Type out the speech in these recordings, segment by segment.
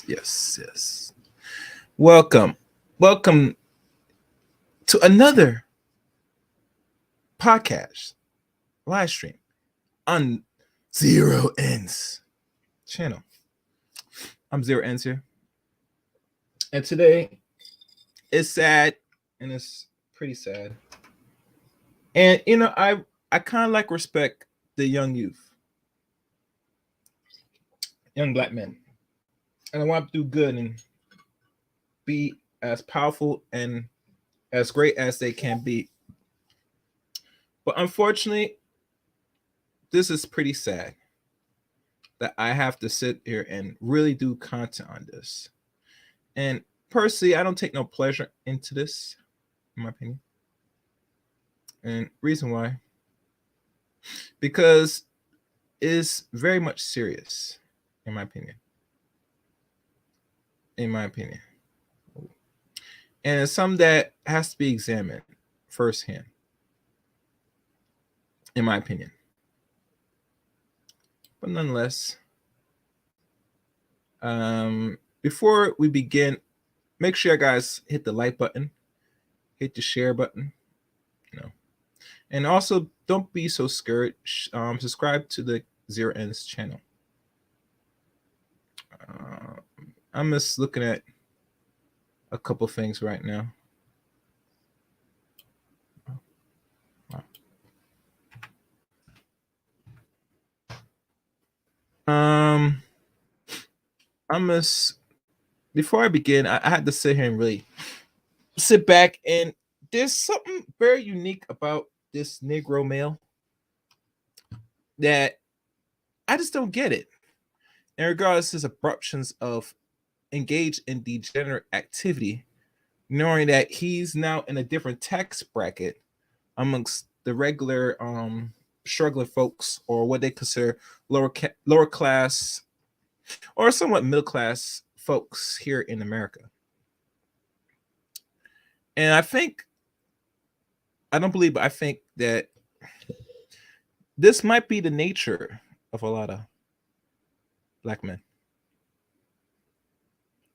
Yes. Welcome to another podcast live stream on Zero Ends channel. I'm Zero Ends here, and today it's sad, and it's pretty sad. And I kind of like respect the young youth, young black men, and I want to do good and be as powerful and as great as they can be. But unfortunately, this is pretty sad that I have to sit here and really do content on this. And personally, I don't take no pleasure into this, in my opinion. And reason why, because it's very much serious, in my opinion. In my opinion. And it's something that has to be examined firsthand, in my opinion. But nonetheless, before we begin, make sure you guys hit the like button, hit the share button, and also don't be so scared. Subscribe to the Zero Ends channel. I'm just looking at a couple things right now. Before I begin, I had to sit here and really sit back, and there's something very unique about this Negro male that I just don't get it. And regardless his abruptions of engage in degenerate activity, knowing that he's now in a different tax bracket amongst the regular struggling folks, or what they consider lower class or somewhat middle class folks here in America. And I think that this might be the nature of a lot of black men.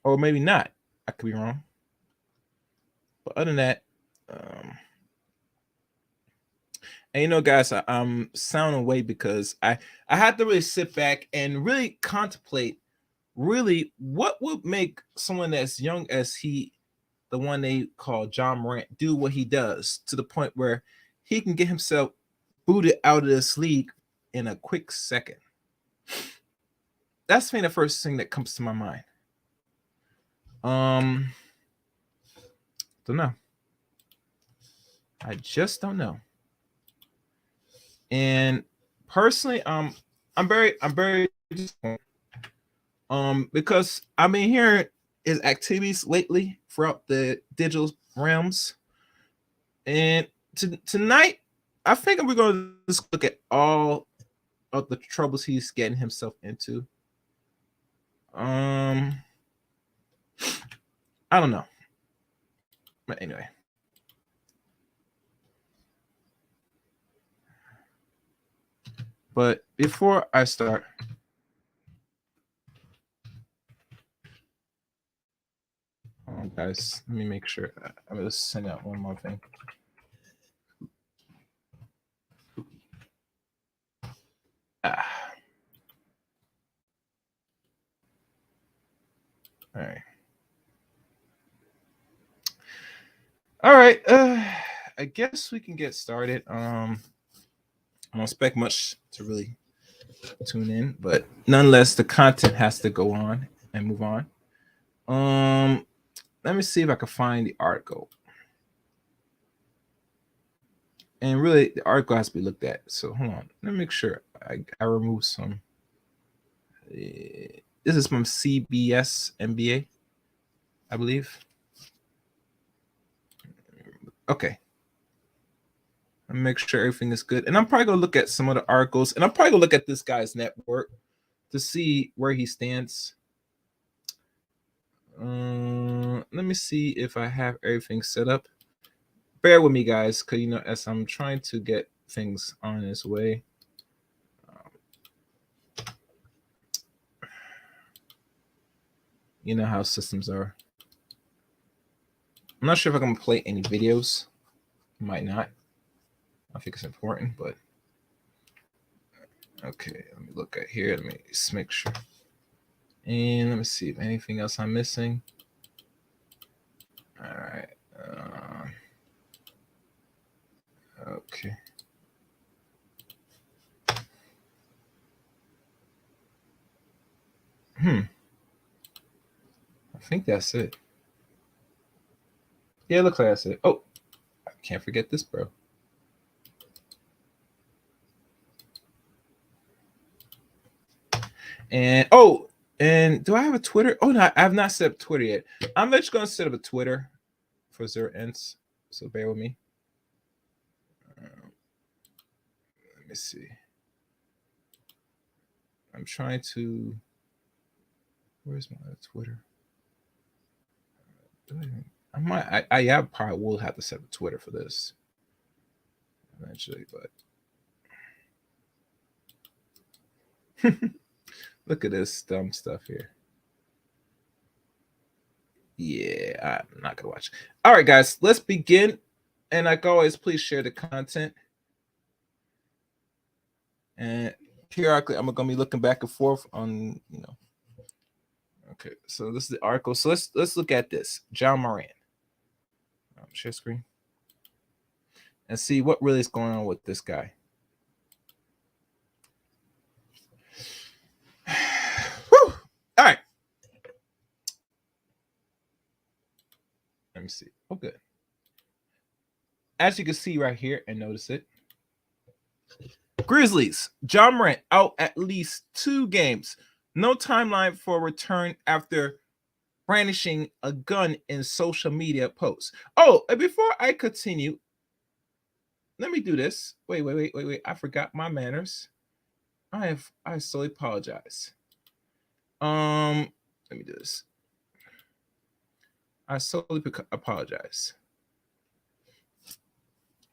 Or maybe not. I could be wrong. But other than that, and guys, I'm sounding away because I had to really sit back and really contemplate really what would make someone as young as he, the one they call John Morant, do what he does to the point where he can get himself booted out of this league in a quick second. That's the first thing that comes to my mind. Don't know. I just don't know. And personally, I'm very disappointed. Because I've been hearing his activities lately throughout the digital realms. And tonight, I think we're going to just look at all of the troubles he's getting himself into. I don't know. But anyway. But before I start, guys, let me make sure. I'm going to send out one more thing. All right. All right. I guess we can get started. I don't expect much to really tune in, but nonetheless, the content has to go on and move on. Let me see if I can find the article. And really, the article has to be looked at. So hold on. Let me make sure I remove some. This is from CBS NBA, I believe. Okay. Let me make sure everything is good. And I'm probably going to look at some of the articles. And I'm probably going to look at this guy's network to see where he stands. Let me see if I have everything set up. Bear with me, guys, because, as I'm trying to get things on its way. You know how systems are. I'm not sure if I'm gonna play any videos. Might not. I think it's important, but okay. Let me look at here. Let me just make sure. And let me see if anything else I'm missing. All right. Okay. I think that's it. Yeah, it looks like that's it. Oh, I can't forget this, bro. And and do I have a Twitter? Oh no, I have not set up Twitter yet. I'm just gonna set up a Twitter for Zero Ends, so bear with me. Let me see. I'm trying to. Where's my Twitter? I might. I probably will have to set up Twitter for this eventually, but look at this dumb stuff here. Yeah, I'm not gonna watch. All right, guys, let's begin. And like always, please share the content. And periodically, I'm gonna be looking back and forth on, Okay, so this is the article. So let's look at this. John Moran. Share screen. And see what really is going on with this guy. Whew. All right. Let me see. Oh, good. As you can see right here and notice it. Grizzlies. John Morant out at least 2 games. No timeline for return after brandishing a gun in social media posts. Oh, and before I continue, let me do this. Wait. I forgot my manners. I solely apologize. Let me do this. I solely apologize.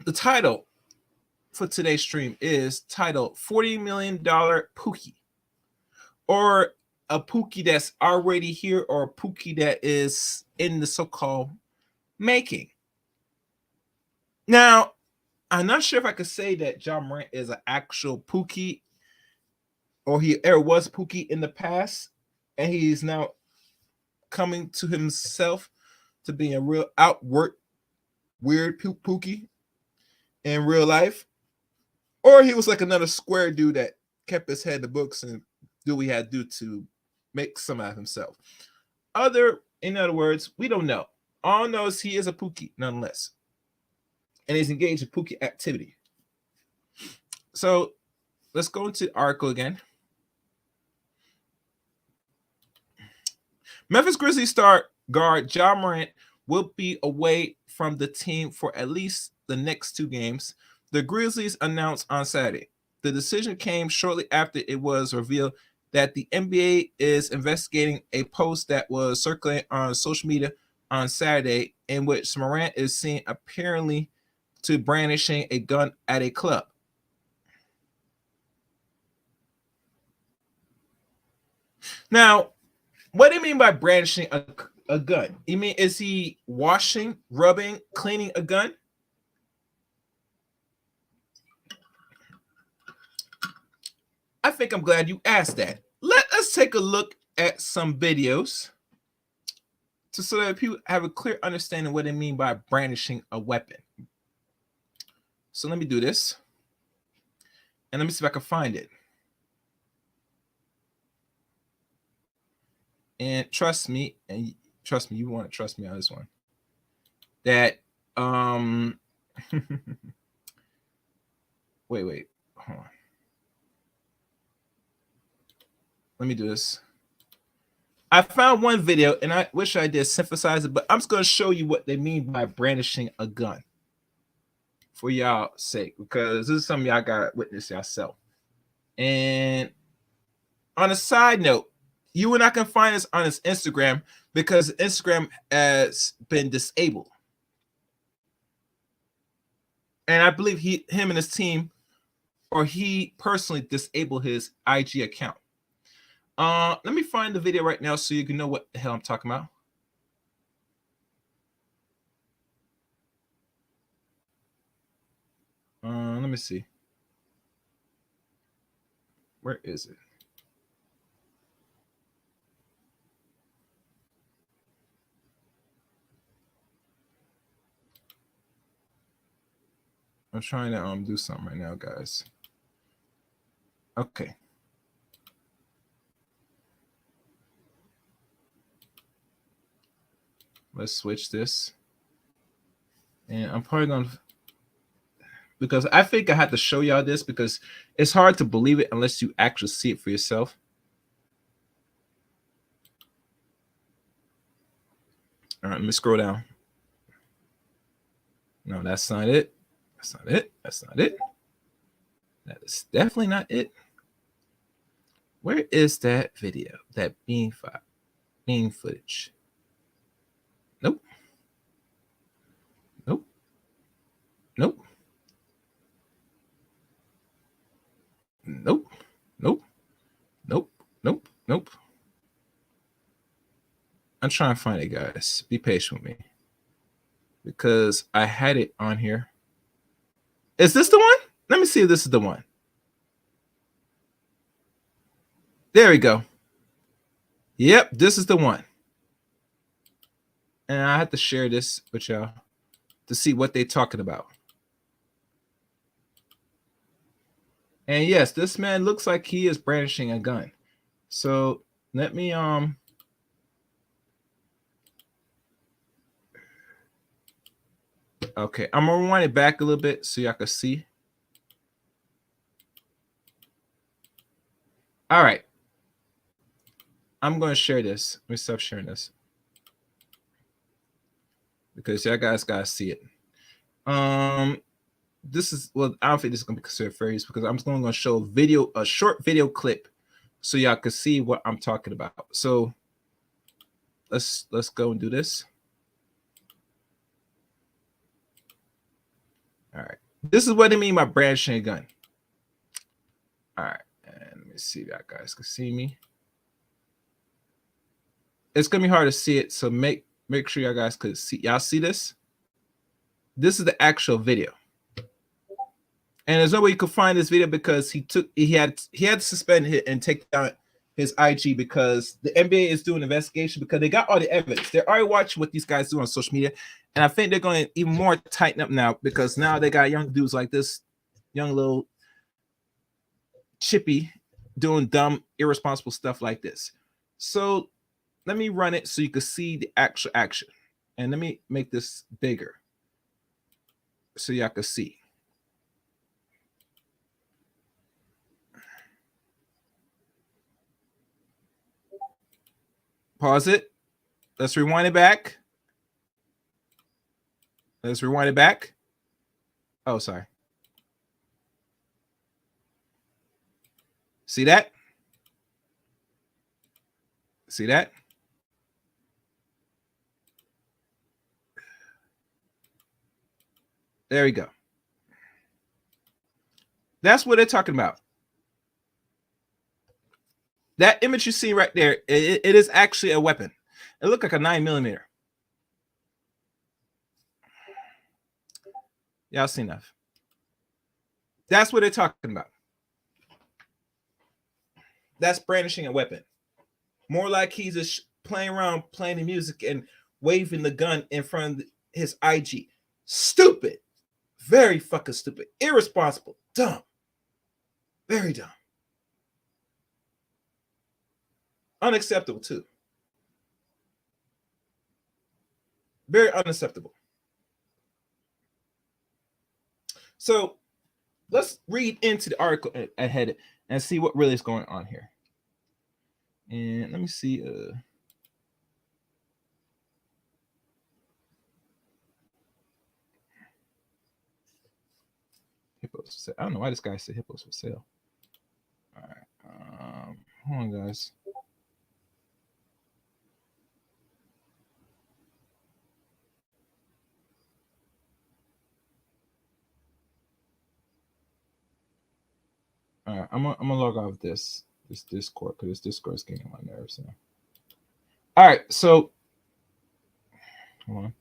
The title for today's stream is titled $40 million Pookie, or a Pookie that's already here, or a Pookie that is in the so-called making. Now, I'm not sure if I could say that John Morant is an actual Pookie, or he ever was Pookie in the past, and he's now coming to himself to being a real outward weird Pookie in real life, or he was like another square dude that kept his head in the books and do what he had to do to make some out of himself. In other words, we don't know. All knows he is a Pookie nonetheless, and he's engaged in Pookie activity. So let's go into the article again. Memphis Grizzlies star guard John Morant will be away from the team for at least the next 2 games, the Grizzlies announced on Saturday. The decision came shortly after it was revealed that the NBA is investigating a post that was circulating on social media on Saturday, in which Morant is seen apparently to brandishing a gun at a club. Now, what do you mean by brandishing a gun? You mean, is he washing, rubbing, cleaning a gun? I think I'm glad you asked that. Let us take a look at some videos so that people have a clear understanding of what they mean by brandishing a weapon. So let me do this. And let me see if I can find it. And trust me, you want to trust me on this one. That wait, hold on. Let me do this. I found one video, and I wish I did synthesize it, but I'm just going to show you what they mean by brandishing a gun for y'all sake, because this is something y'all got to witness yourself. And on a side note, you and I can find this on his Instagram, because Instagram has been disabled. And I believe him and his team, or he personally disabled his IG account. Let me find the video right now so you can know what the hell I'm talking about. me see. Where is it? I'm trying to do something right now, guys. Okay. Let's switch this. And I'm probably going to, because I think I had to show y'all this because it's hard to believe it unless you actually see it for yourself. All right, let me scroll down. No, that's not it. That's not it. That's not it. That is definitely not it. Where is that video? That bean footage? Nope. Nope. Nope. Nope. Nope. Nope. Nope. Nope. I'm trying to find it, guys. Be patient with me. Because I had it on here. Is this the one? Let me see if this is the one. There we go. Yep, this is the one. And I have to share this with y'all to see what they're talking about. And yes, this man looks like he is brandishing a gun. So let me okay, I'm gonna rewind it back a little bit so y'all can see. All right. I'm gonna share this. Let me stop sharing this. Because y'all guys gotta see it. This is, well, I don't think this is gonna be considered fair use because I'm going to show a short video clip so y'all can see what I'm talking about. So let's go and do this. All right, this is what I mean by brandishing a gun. All right, and let me see if y'all guys can see me. It's gonna be hard to see it, so make sure y'all guys could see. Y'all see this? This is the actual video. And there's no way you could find this video because he had to suspend it and take down his IG because the NBA is doing an investigation because they got all the evidence. They're already watching what these guys do on social media. And I think they're going to even more tighten up now because now they got young dudes like this, young little chippy doing dumb, irresponsible stuff like this. So let me run it so you can see the actual action. And let me make this bigger so y'all can see. Pause it. Let's rewind it back. Let's rewind it back. Oh, sorry. See that? See that? There we go. That's what they're talking about. That image you see right there, it is actually a weapon. It looked like a 9mm. Y'all seen enough. That's what they're talking about. That's brandishing a weapon. More like he's just playing around, playing the music and waving the gun in front of his IG. Stupid. Very fucking stupid. Irresponsible. Dumb. Very dumb. Unacceptable too. Very unacceptable. So let's read into the article ahead and see what really is going on here. And let me see. Hippos for sale. I don't know why this guy said hippos for sale. All right. Hold on, guys. All right, I'm gonna log off this Discord because this Discord is getting on my nerves now. All right, so hold on.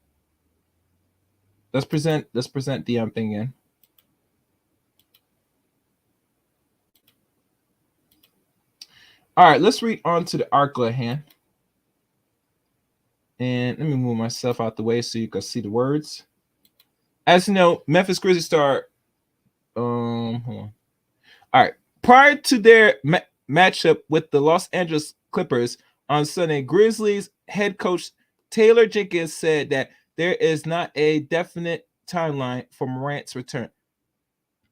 Let's present the thing again. All right, let's read on to the article at hand. And let me move myself out the way so you can see the words. As you know, Memphis Grizzlies star. Hold on. All right. Prior to their matchup with the Los Angeles Clippers on Sunday, Grizzlies head coach Taylor Jenkins said that there is not a definite timeline for Morant's return,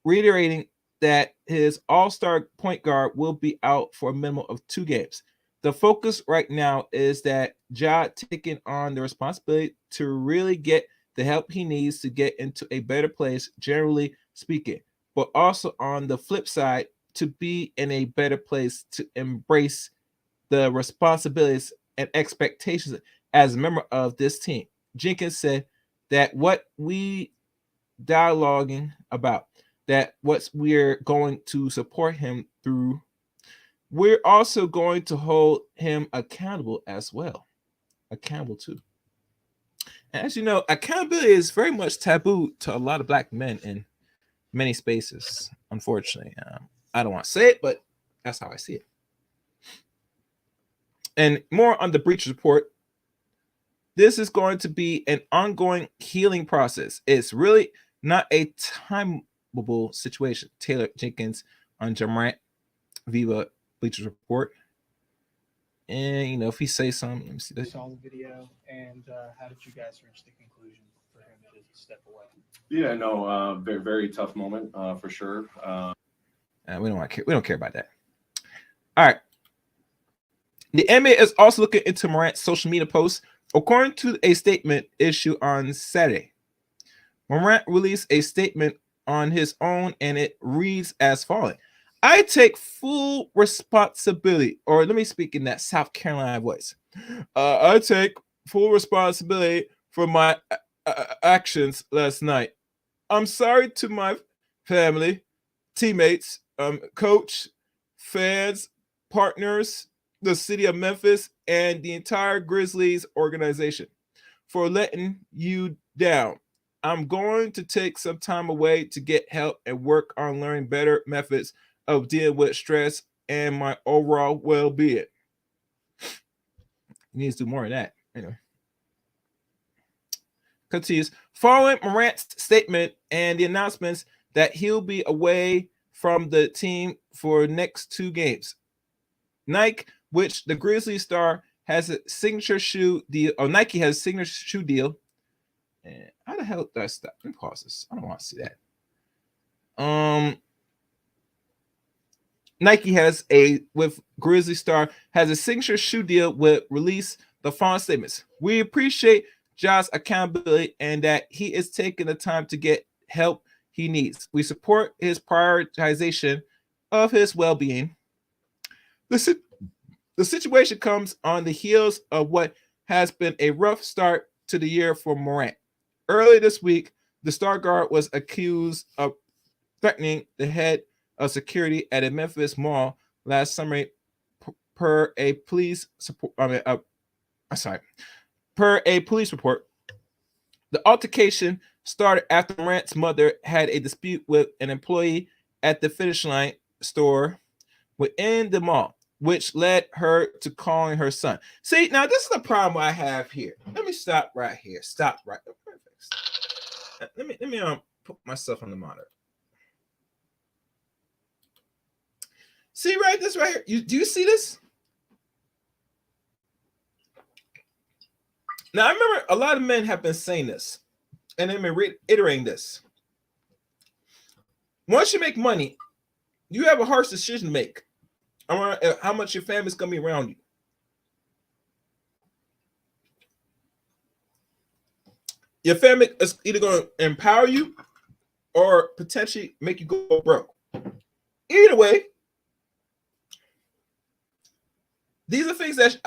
reiterating that his all-star point guard will be out for a minimum of 2 games. The focus right now is that Ja taking on the responsibility to really get the help he needs to get into a better place, generally speaking, but also on the flip side, to be in a better place to embrace the responsibilities and expectations as a member of this team. Jenkins said that what we dialoguing about, that what we're going to support him through, we're also going to hold him accountable as well. Accountable too. And as you know, accountability is very much taboo to a lot of black men in many spaces, unfortunately. I don't want to say it, but that's how I see it. And more on the breach report, this is going to be an ongoing healing process. It's really not a timeable situation. Taylor Jenkins on Ja Morant Viva Bleachers Report. And, you know, if he says something, let me see this. Saw the video, and how did you guys reach the conclusion for him to step away? Yeah, no, very, very tough moment for sure. We don't care about that. All right. The NBA is also looking into Morant's social media posts. According to a statement issued on Saturday, Morant released a statement on his own, and it reads as follows: I take full responsibility, or let me speak in that South Carolina voice. I take full responsibility for my actions last night. I'm sorry to my family, teammates, coach, fans, partners, the city of Memphis, and the entire Grizzlies organization for letting you down. I'm going to take some time away to get help and work on learning better methods of dealing with stress and my overall well-being. He needs to do more of that. Anyway. Continues. Following Morant's statement and the announcements that he'll be away from the team for next 2 games, Nike, which the Grizzlies star has a signature shoe deal, or Nike has a signature shoe deal. And how the hell did I stop? Let me pause this. I don't want to see that. Nike has with Grizzly Star has a signature shoe deal with release the following statements. We appreciate Ja's accountability and that he is taking the time to get help he needs. We support his prioritization of his well-being. The situation comes on the heels of what has been a rough start to the year for Morant. Earlier this week, the star guard was accused of threatening the head of security at a Memphis mall last summer, per a police report. The altercation started after Morant's mother had a dispute with an employee at the Finish Line store within the mall, which led her to calling her son. See, now this is the problem I have here. Let me stop right here. Stop right there. Let me put myself on the monitor. See this right here? Do you see this? Now, I remember a lot of men have been saying this, and they've been reiterating this. Once you make money, you have a harsh decision to make around how much your family's going to be around you. Your family is either going to empower you or potentially make you go broke. Either way, these are things that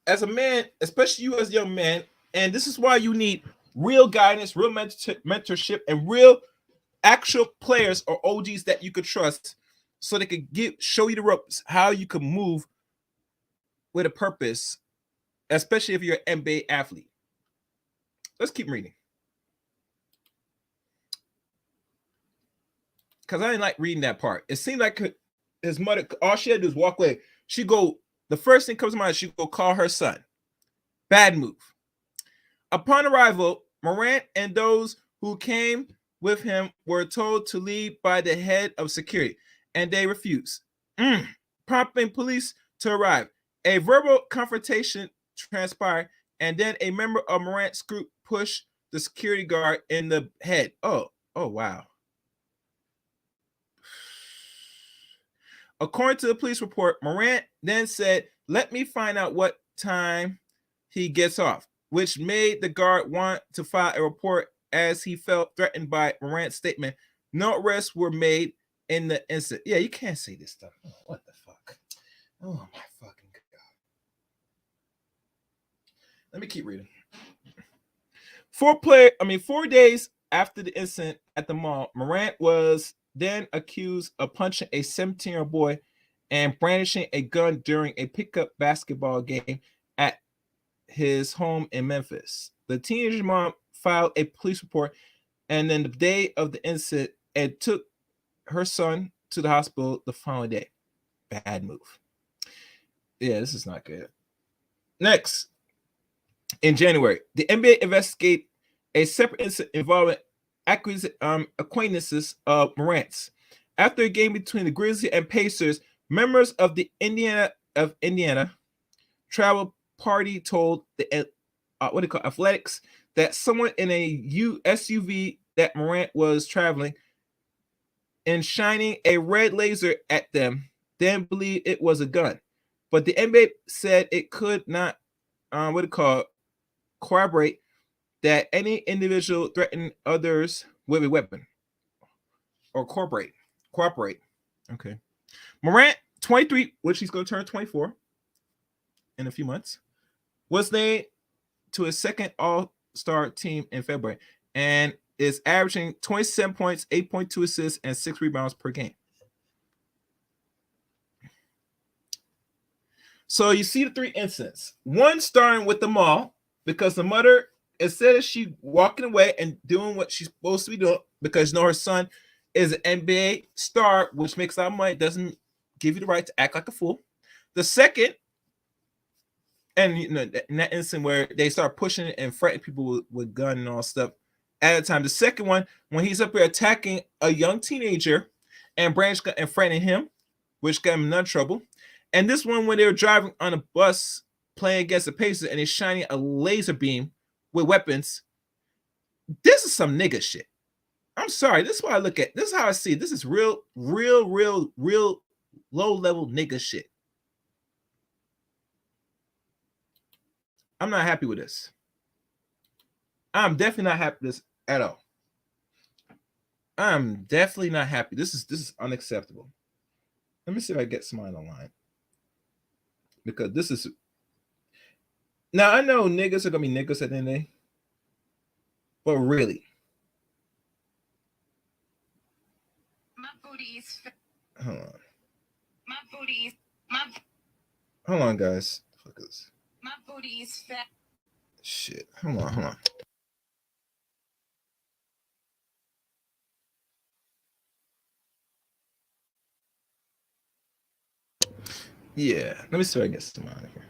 as a man, especially you as a young man, and this is why you need real guidance, real mentorship, and real actual players or OGs that you could trust, so they could show you the ropes, how you can move with a purpose, especially if you're an NBA athlete. Let's keep reading. Because I didn't like reading that part. It seemed like his mother, all she had to do was walk away. the first thing comes to mind, she go call her son. Bad move. Upon arrival, Morant and those who came with him were told to leave by the head of security, and they refused, prompting police to arrive. A verbal confrontation transpired, and then a member of Morant's group pushed the security guard in the head. Oh wow. According to the police report, Morant then said, "Let me find out what time he gets off," which made the guard want to file a report as he felt threatened by Morant's statement. No arrests were made in the incident. Yeah, you can't say this stuff. Oh, what the fuck? Oh my fucking God. Let me keep reading. 4 days after the incident at the mall, Morant was then accused of punching a 17-year-old boy and brandishing a gun during a pickup basketball game at his home in Memphis. The teenager's mom filed a police report, and then the day of the incident, and took her son to the hospital the following day. Bad move. Yeah, this is not good. Next, in January, the NBA investigated a separate incident involving acquaintances of Morant's. After a game between the Grizzlies and Pacers, members of the Indiana travel party told the Athletics that someone in a SUV that Morant was traveling in shining a red laser at them, then believed it was a gun. But the NBA said it could not corroborate that any individual threatened others with a weapon or cooperate. Okay. Morant, 23, which he's going to turn 24 in a few months, was named to his second All-Star team in February and is averaging 27 points, 8.2 assists, and 6 rebounds per game. So you see the 3 incidents. One starting with the mall, because the mother, instead of she walking away and doing what she's supposed to be doing, because her son is an NBA star, which makes a lot of money, doesn't give you the right to act like a fool. The second, and in that instant where they start pushing and threatening people with gun and all stuff at a time. The second one, when he's up here attacking a young teenager and Branch and threatening him, which got him in none trouble. And this one, when they were driving on a bus playing against the Pacers and he's shining a laser beam with weapons. This is some nigga shit. I'm sorry. This is what I look at. This is how I see it. This is real low-level nigga shit. I'm not happy with this. I'm definitely not happy with this at all. I'm definitely not happy. This is unacceptable. Let me see if I get somebody online. Because this is... Now, I know niggas are going to be niggas at the end of the day. But really. My booty is fat. Hold on. My booty is... Hold on, guys. Fuck this. My booty is fat. Shit. Hold on. Yeah. Let me see if I can get some out of here.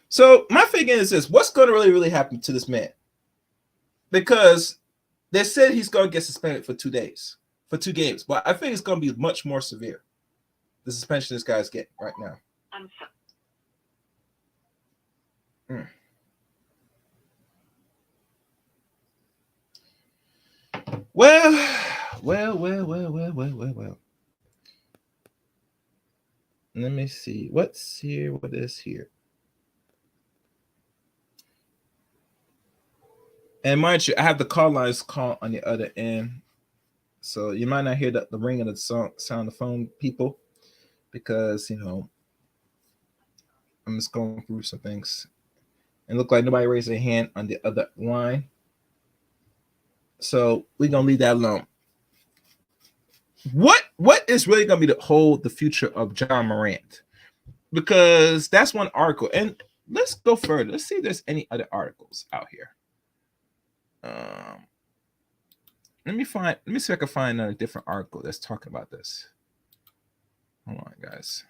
So my thinking is this: what's going to really happen to this man? Because they said he's going to get suspended for 2 days, for 2 games, but I think it's going to be much more severe. The suspension this guy's getting right now. Well. Let me see. What's here? What is here? And mind you, I have the call lines call on the other end. So you might not hear the ring of the sound of the phone, people, because, I'm just going through some things. And look like nobody raised their hand on the other line. So we're going to leave that alone. What is really going to be the future of John Morant? Because that's one article. And let's go further. Let's see if there's any other articles out here. Let me see if I can find a different article that's talking about this. Hold on, guys.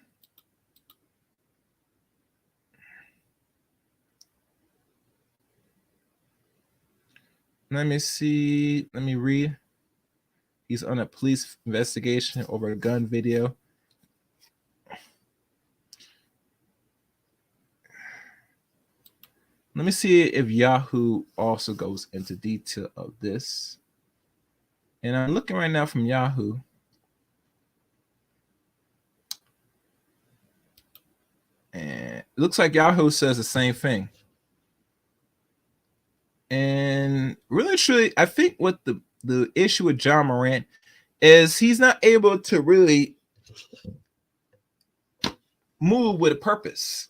Let me see. Let me read. He's on a police investigation over a gun video. Let me see if Yahoo also goes into detail of this. And I'm looking right now from Yahoo. And it looks like Yahoo says the same thing. And really, truly, I think what the issue with John Morant is he's not able to really move with a purpose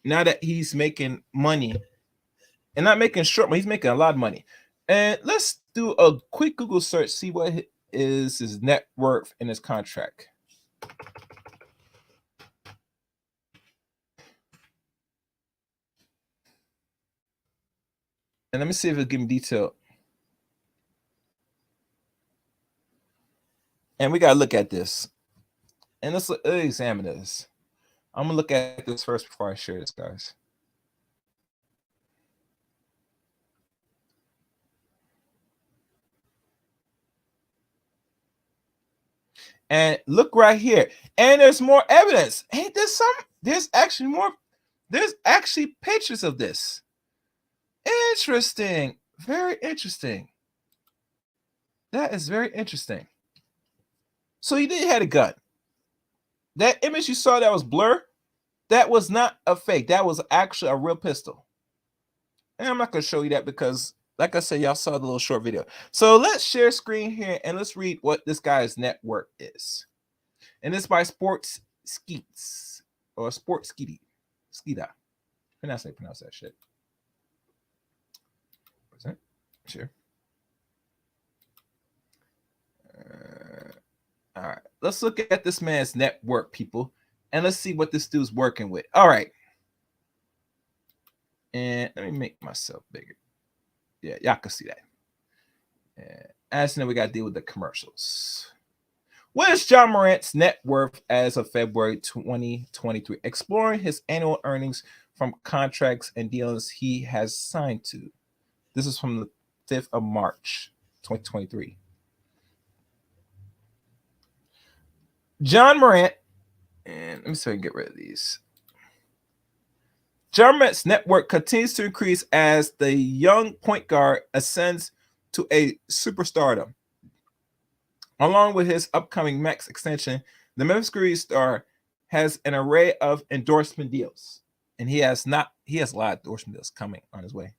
now that he's making money. And not making short money, he's making a lot of money. And let's do a quick Google search, see what is his net worth in his contract. And let me see if it'll give me detail. And we got to look at this. And let's examine this. I'm going to look at this first before I share this, guys. And look right here. And there's more evidence. Hey, there's actually pictures of this. Interesting. Very interesting. That is very interesting. So he did have a gun. That image you saw that was blur, that was not a fake. That was actually a real pistol. And I'm not going to show you that because, like I said, y'all saw the little short video. So let's share screen here and let's read what this guy's net worth is. And it's by Sports Skeets or Sports Skeety. Skeeta. Pronounce that shit. What's that? Sure. All right. Let's look at this man's net worth, people. And let's see what this dude's working with. All right. And let me make myself bigger. Yeah, y'all can see that. And as now we got to deal with the commercials. What is John Morant's net worth as of February 2023? Exploring his annual earnings from contracts and deals he has signed to. This is from the 5th of March, 2023. John Morant, and let me see if I can get rid of these. John Morant's net worth continues to increase as the young point guard ascends to a superstardom. Along with his upcoming max extension, the Memphis Grizzlies star has an array of endorsement deals, and he has a lot of endorsement deals coming on his way.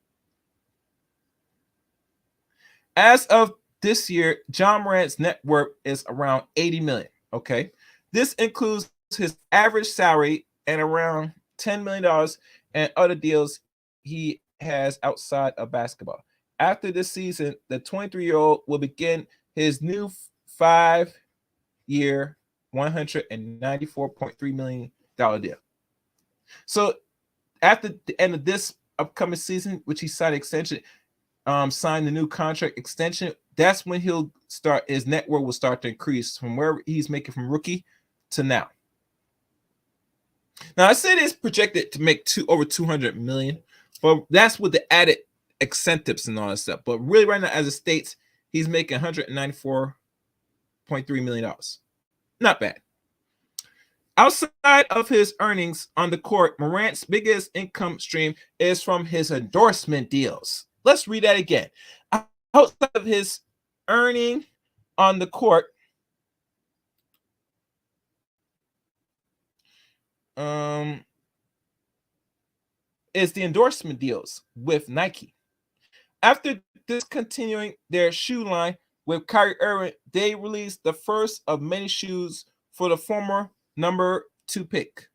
As of this year, John Morant's net worth is around $80 million. Okay, this includes his average salary and around $10 million and other deals he has outside of basketball. After this season, the 23-year-old will begin his new 5-year, $194.3 million deal. So after the end of this upcoming season, which he signed extension, signed the new contract extension, that's when he'll start, his net worth will start to increase from where he's making from rookie to now. Now I said it's projected to make over 200 million, but that's with the added incentives and all that stuff. But really right now, as it states, he's making $194.3 million. Not bad. Outside of his earnings on the court, Morant's biggest income stream is from his endorsement deals. Let's read that again. Outside of his earning on the court, is the endorsement deals with Nike. After discontinuing their shoe line with Kyrie Irving, they released the first of many shoes for the former number 2 pick.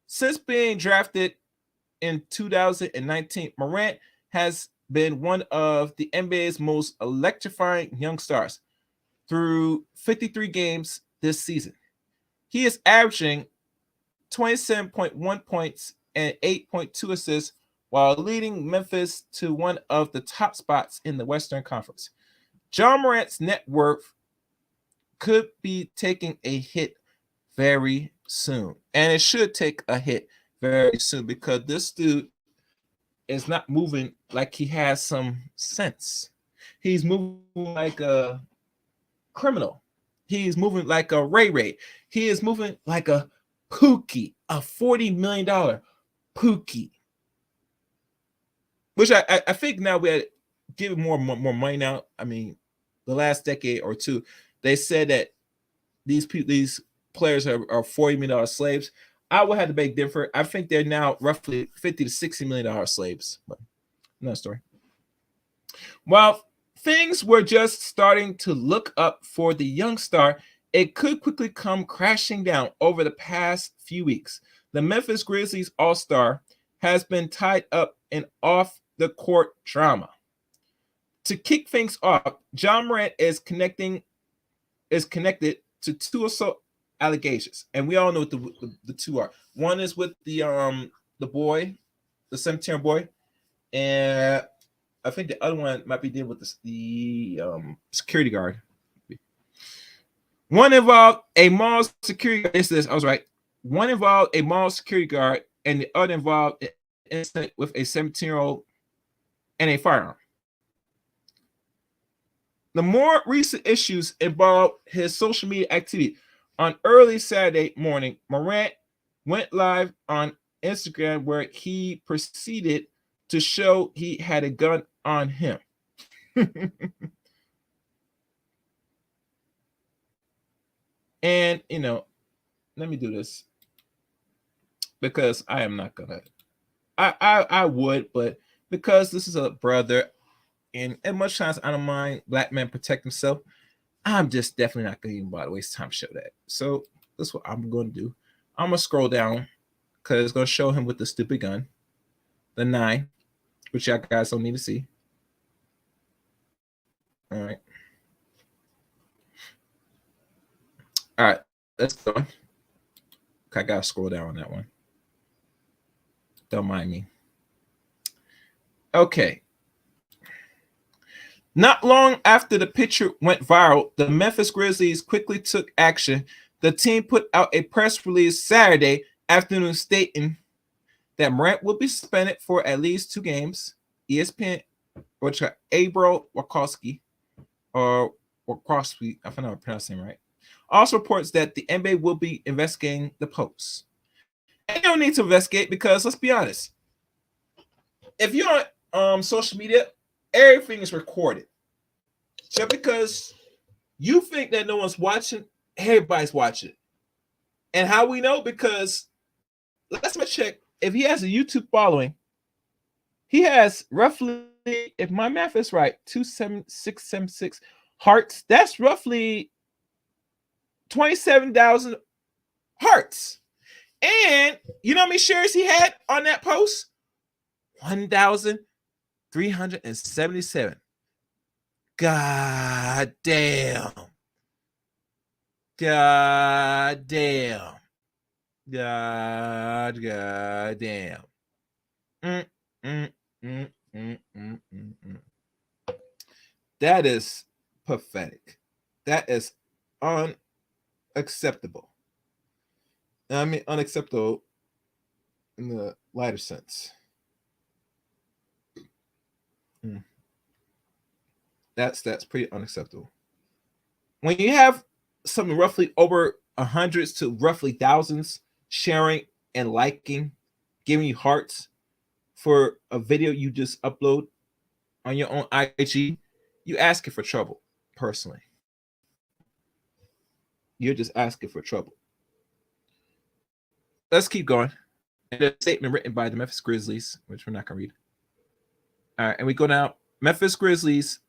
Since being drafted in 2019, Morant has been one of the NBA's most electrifying young stars through 53 games this season. He is averaging 27.1 points and 8.2 assists while leading Memphis to one of the top spots in the Western Conference. John Morant's net worth could be taking a hit very soon. And it should take a hit very soon because this dude is not moving like he has some sense. He's moving like a criminal. He's moving like a Ray Ray. He is moving like a Pookie, a $40 million Pookie. Which I think now we had given more money now. I mean, the last decade or two, they said that these players are $40 million slaves. I would have to beg different. I think they're now roughly $50 to $60 million slaves. But another story. While things were just starting to look up for the young star, it could quickly come crashing down over the past few weeks. The Memphis Grizzlies All-Star has been tied up in off-the-court drama. To kick things off, John Morant is connected to two assault allegations, and we all know what the two are. One is with the boy, the 17-year-old boy, and I think the other one might be dealing with the security guard. One involved a mall security guard. I was right. One involved a mall security guard, and the other involved an incident with a 17-year-old and a firearm. The more recent issues involve his social media activity. On early Saturday morning, Morant went live on Instagram where he proceeded to show he had a gun on him. And, let me do this because I am not going to. I would, but because this is a brother, and much times I don't mind black men protect themselves, I'm just definitely not going to even bother waste time to show that. So that's what I'm going to do. I'm going to scroll down because it's going to show him with the stupid gun, the 9, which y'all guys don't need to see. All right. All right, let's go. I got to scroll down on that one. Don't mind me. Okay. Not long after the picture went viral, the Memphis Grizzlies quickly took action. The team put out a press release Saturday afternoon stating that Morant will be suspended for at least 2 games. ESPN, which are Abro Wakowski, or Wakowski, I don't know how to pronounce him right, also reports that the NBA will be investigating the post. And you don't need to investigate because, let's be honest, if you're on social media, everything is recorded. Just because you think that no one's watching, everybody's watching. And how we know? Because last time I checked, if he has a YouTube following, he has roughly, if my math is right, 27676 hearts. That's roughly 27,000 hearts. And you know how many shares he had on that post? 1,377. God damn. God damn. God damn. That is pathetic. That is unacceptable. I mean, unacceptable in the lighter sense. That's pretty unacceptable. When you have something roughly over hundreds to roughly thousands sharing and liking, giving you hearts for a video you just upload on your own IG, you asking for trouble. Personally, you're just asking for trouble. Let's keep going. And a statement written by the Memphis Grizzlies, which we're not gonna read. All right, and we go down. Memphis Grizzlies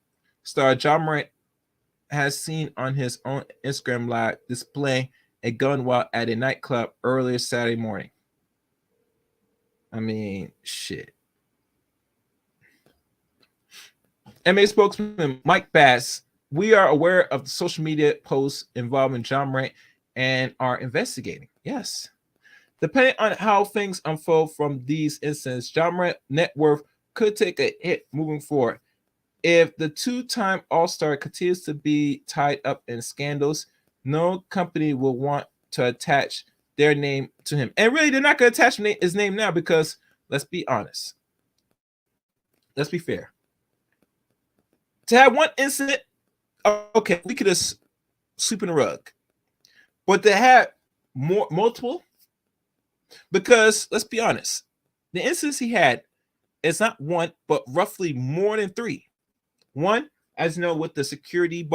star John Morant has seen on his own Instagram live displaying a gun while at a nightclub earlier Saturday morning. I mean, shit. NBA spokesman Mike Bass, we are aware of the social media posts involving John Morant and are investigating. Yes. Depending on how things unfold from these incidents, John Morant's net worth could take a hit moving forward. If the two-time All-Star continues to be tied up in scandals, no company will want to attach their name to him. And really, they're not going to attach his name now because, let's be honest. Let's be fair. To have one incident, okay, we could just sweep in the rug. But to have multiple, because let's be honest, the incidents he had is not one, but roughly more than 3. One, as you know, with the security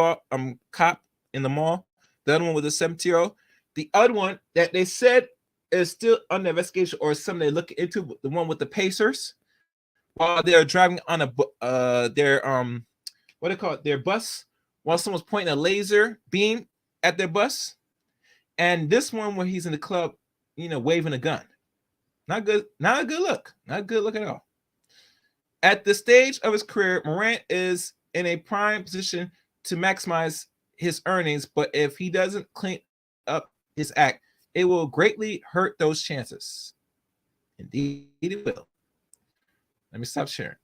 cop in the mall. The other one with the 17-year-old. The other one that they said is still under investigation or something they're looking into, the one with the Pacers, while they're driving on their what do they call it, their bus, while someone's pointing a laser beam at their bus. And this one where he's in the club, waving a gun. Not good, not a good look. Not a good look at all. At the stage of his career, Morant is in a prime position to maximize his earnings, but if he doesn't clean up his act, it will greatly hurt those chances. Indeed, it will. Let me stop sharing.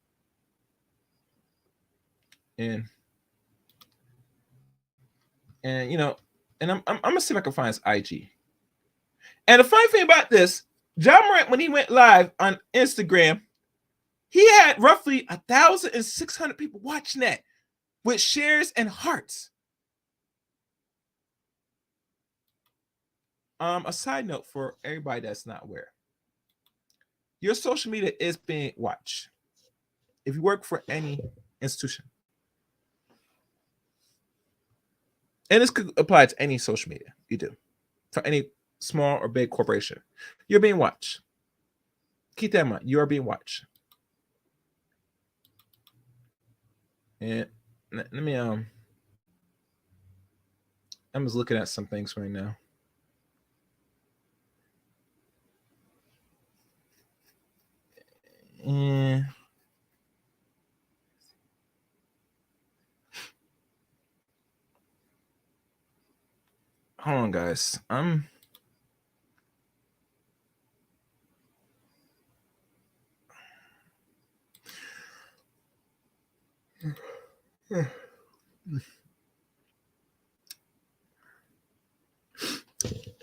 And I'm gonna see if I can find his IG. And the funny thing about this, Ja Morant, when he went live on Instagram, he had roughly 1,600 people watching that with shares and hearts. A side note for everybody that's not aware. Your social media is being watched. If you work for any institution. And this could apply to any social media you do. For any small or big corporation. You're being watched. Keep that in mind. You are being watched. And let me I'm just looking at some things right now. And hold on, guys. All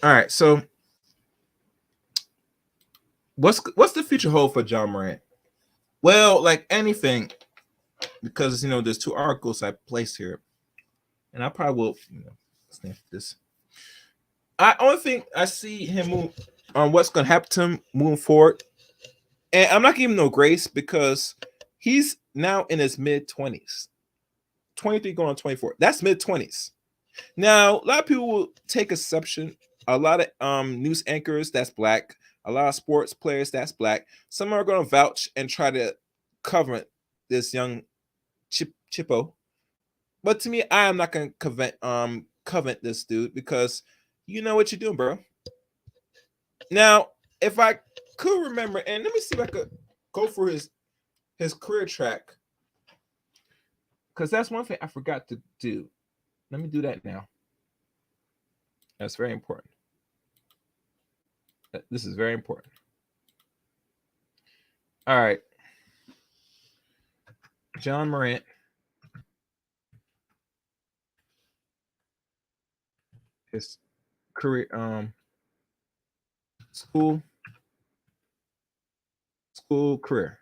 right, so what's the future hold for Ja Morant? Well, like anything, because there's 2 articles I placed here, and I probably will sniff this. I only think I see him move on what's going to happen to him moving forward, and I'm not giving him no grace because he's now in his mid-20s, 23 going on 24. That's mid-20s. Now, a lot of people will take exception. A lot of news anchors that's black, a lot of sports players that's black. Some are going to vouch and try to cover this young chippo. But to me, I am not going to covet this dude because you know what you're doing, bro. Now, if I could remember, and let me see if I could go for his career track, because that's one thing I forgot to do. Let me do that now. That's very important. This is very important. All right. Ja Morant. His career, school career.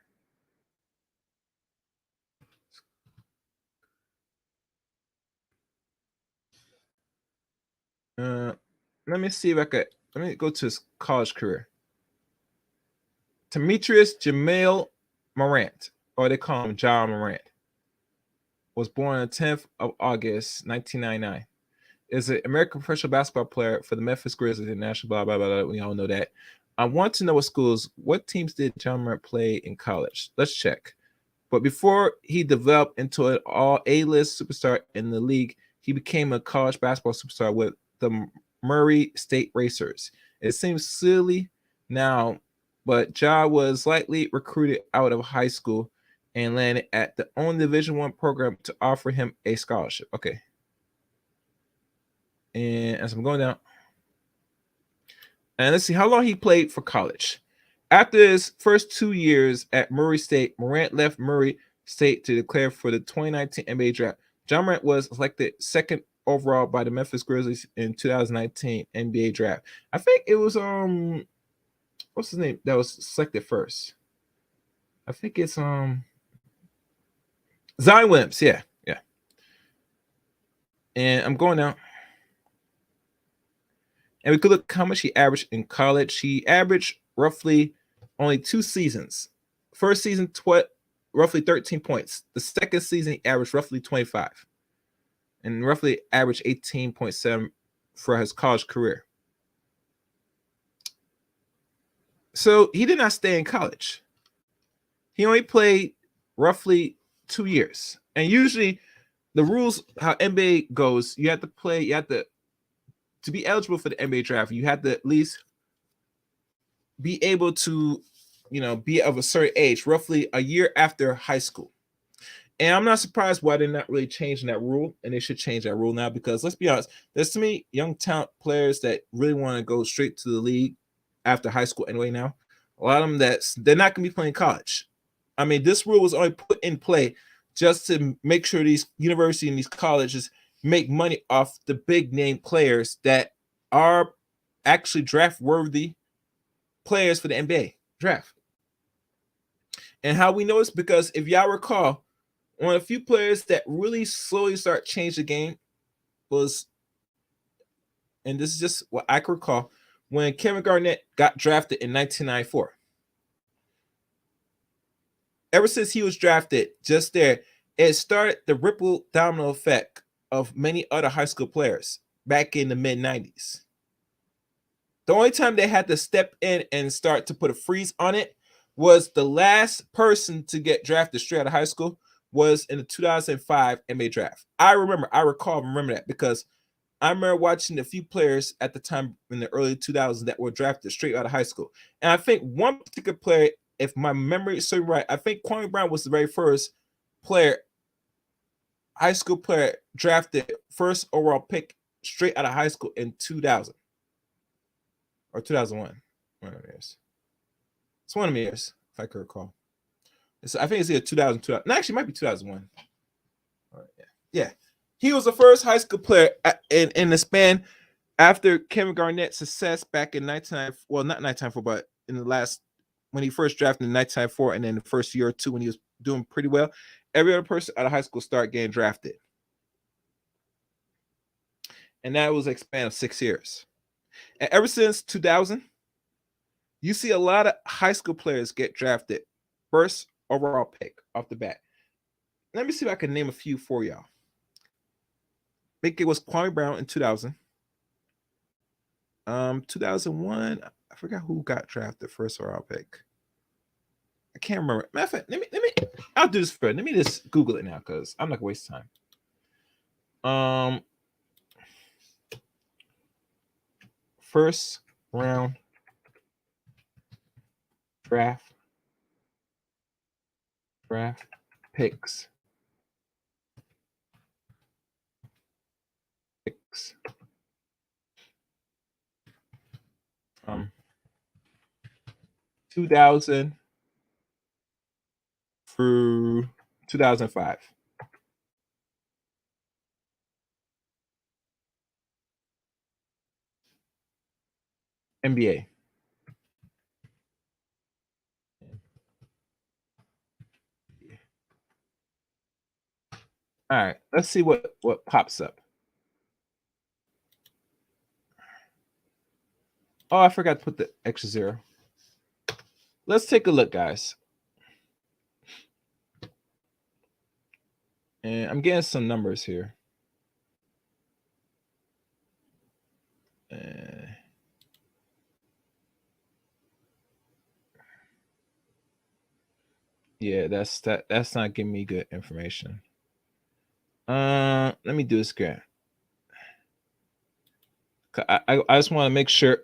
Let me see if I could. Let me go to his college career. Demetrius Jamel Morant, or they call him Ja Morant, was born on the 10th of August, 1999. Is an American professional basketball player for the Memphis Grizzlies and national blah, blah, blah, blah. We all know that. I want to know what teams did Ja Morant play in college? Let's check. But before he developed into an all A-list superstar in the league, he became a college basketball superstar with the Murray State Racers. It seems silly now, but Ja was likely recruited out of high school and landed at the only Division I program to offer him a scholarship. Okay. And as I'm going down, and let's see how long he played for college. After his first 2 years at Murray State, Morant left Murray State to declare for the 2019 NBA draft. Ja Morant was selected second overall by the Memphis Grizzlies in 2019 NBA draft. I think it was what's his name that was selected first? I think it's Zion Williams. Yeah. And I'm going now. And we could look how much he averaged in college. He averaged roughly only 2 seasons. First season, roughly 13 points. The second season, he averaged roughly 25. And roughly averaged 18.7 for his college career. So he did not stay in college. He only played roughly 2 years. And usually the rules, how NBA goes, you have to be eligible for the NBA draft, you have to at least be able to, be of a certain age, roughly a year after high school. And I'm not surprised why they're not really changing that rule, and they should change that rule now because let's be honest, there's too many young talent players that really want to go straight to the league after high school anyway now. A lot of them they're not going to be playing college. I mean, this rule was only put in play just to make sure these universities and these colleges make money off the big name players that are actually draft worthy players for the NBA draft. And how we know is because if y'all recall, one of the few players that really slowly start change the game was, and this is just what I can recall, when Kevin Garnett got drafted in 1994. Ever since he was drafted, just there, it started the ripple domino effect of many other high school players back in the mid-90s. The only time they had to step in and start to put a freeze on it was the last person to get drafted straight out of high school was in the 2005 NBA draft. I remember that because I remember watching a few players at the time in the early 2000s that were drafted straight out of high school. And I think one particular player, if my memory is serving right, I think Kwame Brown was the very first high school player drafted first overall pick straight out of high school in 2000 or 2001. One of the years. It's one of the years, if I could recall. I think it's either 2002. No, actually, it might be 2001. All right, yeah. He was the first high school player in the span after Kevin Garnett's success back in 1994. Well, not 1994, but in the last, when he first drafted in 1994, and then the first year or two when he was doing pretty well, every other person out of high school started getting drafted. And that was a span of 6 years. And ever since 2000, you see a lot of high school players get drafted first overall pick off the bat. Let me see if I can name a few for y'all. I think it was Kwame Brown in 2000. 2001, I forgot who got drafted first overall pick. I can't remember. Matter of fact, let me I'll do this first. Let me just Google it now because I'm not gonna waste time. First round draft picks. 2000 through 2005. NBA. All right, let's see what pops up. Oh, I forgot to put the extra 0. Let's take a look, guys. And I'm getting some numbers here. Yeah, that's not giving me good information. Let me do this again. I just want to make sure.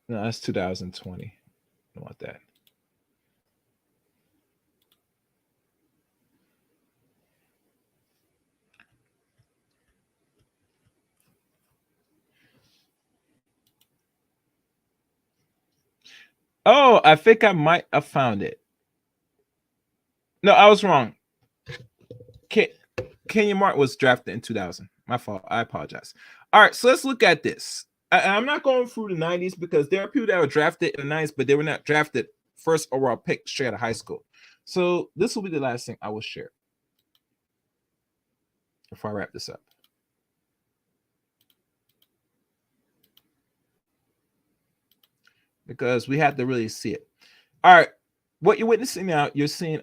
No, that's 2020. I don't want that. Oh, I think I might have found it. No, I was wrong. Kenyon Martin was drafted in 2000. My fault. I apologize. All right, so let's look at this. I'm not going through the 90s because there are people that were drafted in the 90s, but they were not drafted first overall pick straight out of high school. So this will be the last thing I will share before I wrap this up. Because we have to really see it. All right, what you're witnessing now, you're seeing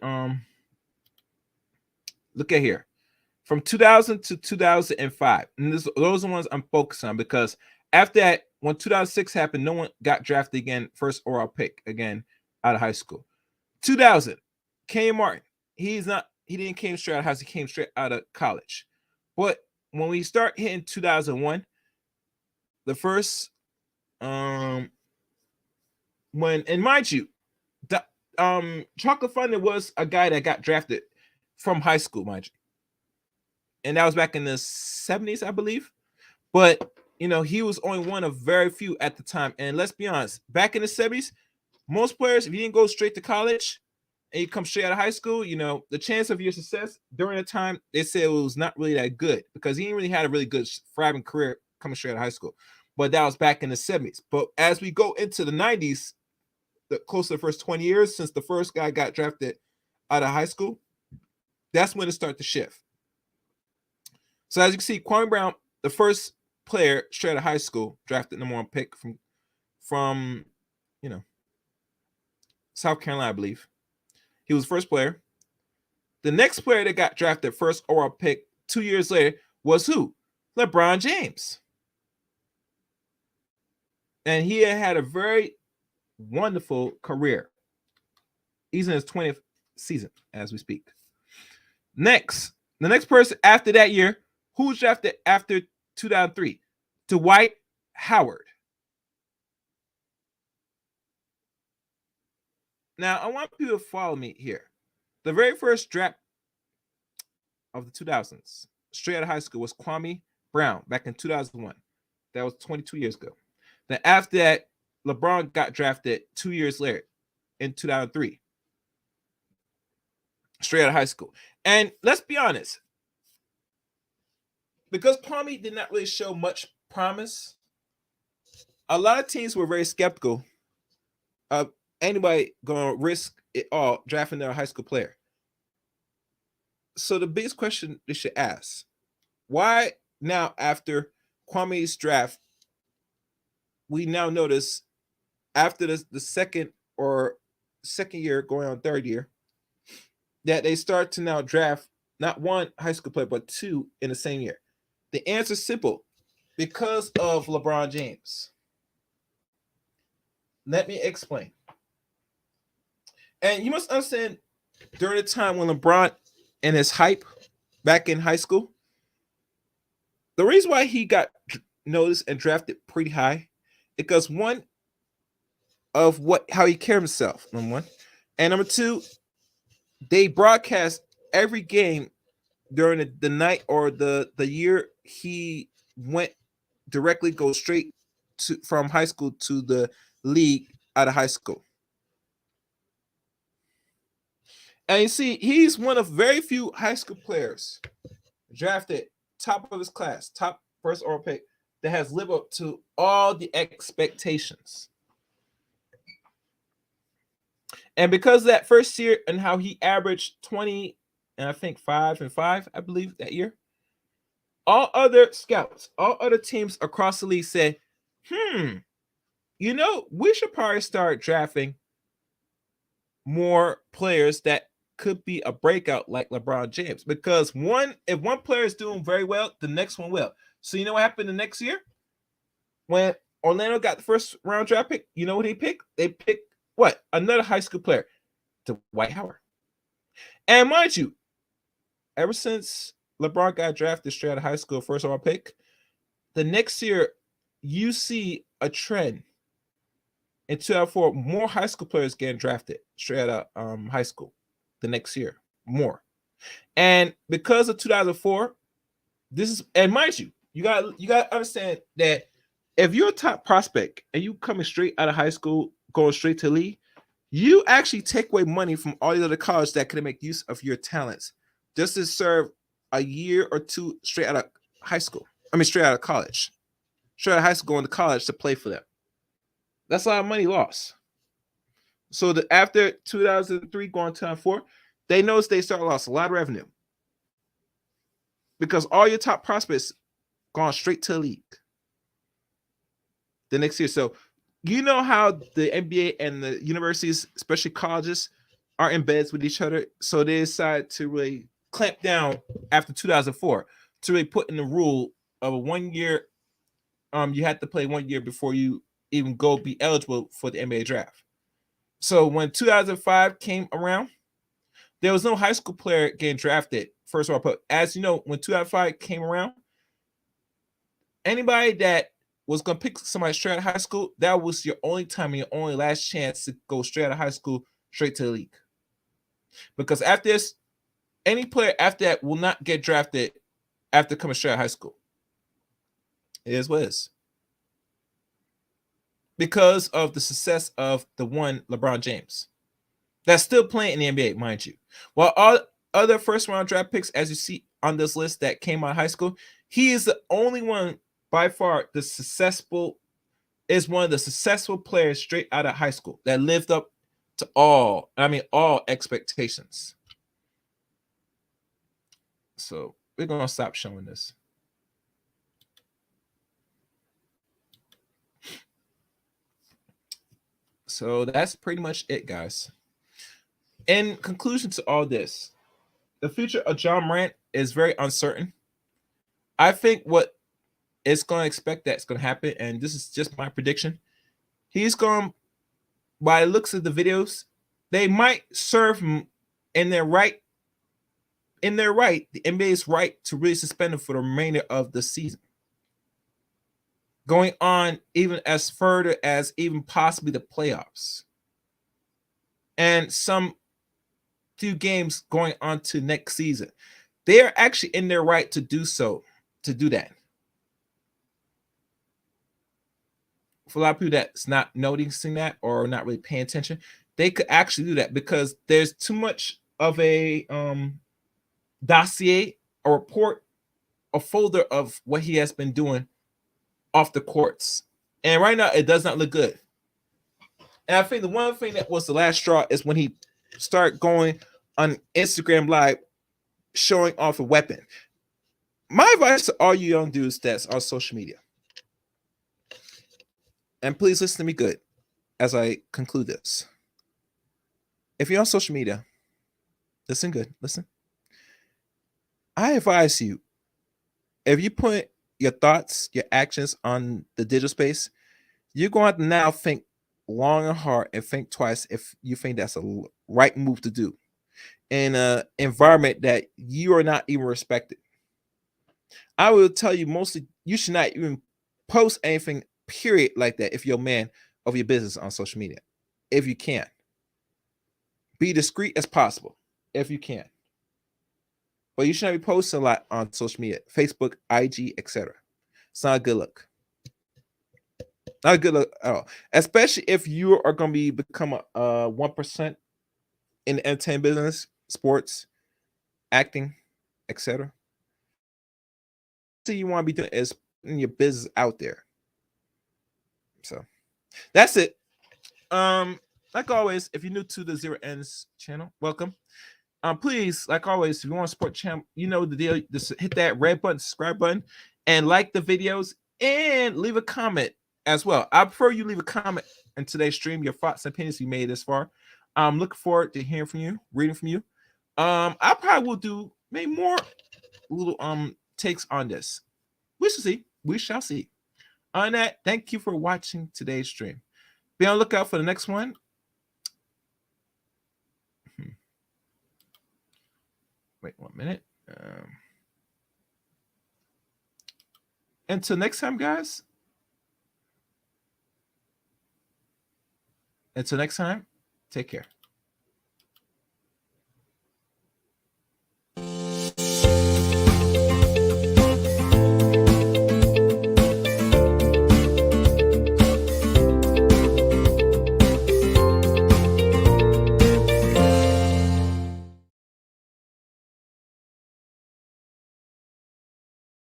look at here. From 2000 to 2005. And those are the ones I'm focused on because after that, when 2006 happened, no one got drafted again, first overall pick again out of high school. 2000, Kenyon Martin. He didn't came straight out of high school, he came straight out of college. But when we start hitting 2001, the first and mind you, the Chocolate Thunder was a guy that got drafted from high school, mind you. And that was back in the 70s, I believe. But, he was only one of very few at the time. And let's be honest, back in the 70s, most players, if you didn't go straight to college and you come straight out of high school, the chance of your success during the time, they said it was not really that good because he didn't really had a really good, thriving career coming straight out of high school. But that was back in the 70s. But as we go into the 90s, close to the first 20 years since the first guy got drafted out of high school, that's when it started to shift. So as you can see, Kwame Brown, the first player straight out of high school, drafted number 1 pick from South Carolina, I believe. He was the first player. The next player that got drafted first overall pick 2 years later was who? LeBron James. And he had a very wonderful career. He's in his 20th season as we speak. The next person after that year, who was drafted after 2003? Dwight Howard. Now, I want people to follow me here. The very first draft of the 2000s, straight out of high school, was Kwame Brown back in 2001. That was 22 years ago. Then after that, LeBron got drafted 2 years later in 2003. Straight out of high school. And let's be honest, because Kwame did not really show much promise, a lot of teams were very skeptical of anybody going to risk it all drafting their high school player. So the biggest question they should ask, why now after Kwame's draft, we now notice after the second year going on third year, that they start to now draft not one high school player, but 2 in the same year? The answer is simple. Because of LeBron James. Let me explain. And you must understand, during the time when LeBron and his hype back in high school, the reason why he got noticed and drafted pretty high, because one of how he carried himself, number one. And number 2, they broadcast every game during the night or the year he went go straight from high school to the league out of high school. And you see, he's one of very few high school players drafted top of his class, top first overall pick, that has lived up to all the expectations. And because of that first year and how he averaged 20 and I think 5 and 5, I believe, that year, all other scouts, all other teams across the league said, we should probably start drafting more players that could be a breakout like LeBron James. Because if one player is doing very well, the next one will. So you know what happened the next year? When Orlando got the first round draft pick, you know what he picked? They picked what? Another high school player, Dwight Howard. And mind you, ever since LeBron got drafted straight out of high school, first overall pick, the next year you see a trend in 2004, more high school players getting drafted straight out of high school the next year, more. And because of 2004, and mind you, you got to understand that if you're a top prospect and you coming straight out of high school going straight to the league, you actually take away money from all the other colleges that could make use of your talents just to serve a year or two straight out of high school. I mean, straight out of college. Straight out of high school going to college to play for them. That's a lot of money lost. So after 2003 going to 2004, they noticed they started lost a lot of revenue because all your top prospects gone straight to the league the next year. So you know how the NBA and the universities, especially colleges, are in beds with each other. So they decided to really clamp down after 2004 to really put in the rule of a 1 year. You had to play 1 year before you even go be eligible for the NBA draft. So when 2005 came around, there was no high school player getting drafted. First of all, but as you know, when 2005 came around, anybody that was going to pick somebody straight out of high school, that was your only time and your only last chance to go straight out of high school, straight to the league. Because after this, any player after that will not get drafted after coming straight out of high school. It is what it is. Because of the success of the one LeBron James. That's still playing in the NBA, mind you. While all other first-round draft picks, as you see on this list that came out of high school, he is the only one by far one of the successful players straight out of high school that lived up to all expectations. So we're going to stop showing this. So that's pretty much it, guys. In conclusion to all this, the future of John Morant is very uncertain. I think what it's going to expect that's going to happen, and this is just my prediction, he's going, by the looks of the videos, they might serve him in their right, the NBA's right to really suspend him for the remainder of the season. Going on even as further as even possibly the playoffs. And some few games going on to next season. They are actually in their right to do so, to do that. For a lot of people that's not noticing that or not really paying attention, they could actually do that because there's too much of a dossier, a report, a folder of what he has been doing off the courts. And right now, it does not look good. And I think the one thing that was the last straw is when he started going on Instagram Live showing off a weapon. My advice to all you young dudes that's on social media, and please listen to me good as I conclude this. If you're on social media, listen good, listen. I advise you, if you put your thoughts, your actions on the digital space, you're going to now think long and hard and think twice if you think that's a right move to do in an environment that you are not even respected. I will tell you mostly you should not even post anything, period, like that if you're a man of your business on social media. If you can. Be discreet as possible if you can. But you should not be posting a lot on social media, Facebook, IG, etc. It's not a good look. Not a good look at all. Especially if you are going to become a 1% in the entertainment business, sports, acting, etc. So you want to be doing is putting your business out there. So that's it. Like always, if you're new to the Zero Ends channel, welcome. Please, like always, if you want to support the channel, you know the deal. Just hit that red button, subscribe button, and like the videos, and leave a comment as well. I prefer you leave a comment in today's stream, your thoughts and opinions you made this far. I'm looking forward to hearing from you, reading from you. I probably will do maybe more little takes on this. We shall see. We shall see. On that, thank you for watching today's stream. Be on the lookout for the next one. Wait 1 minute. Until next time, guys. Until next time, take care.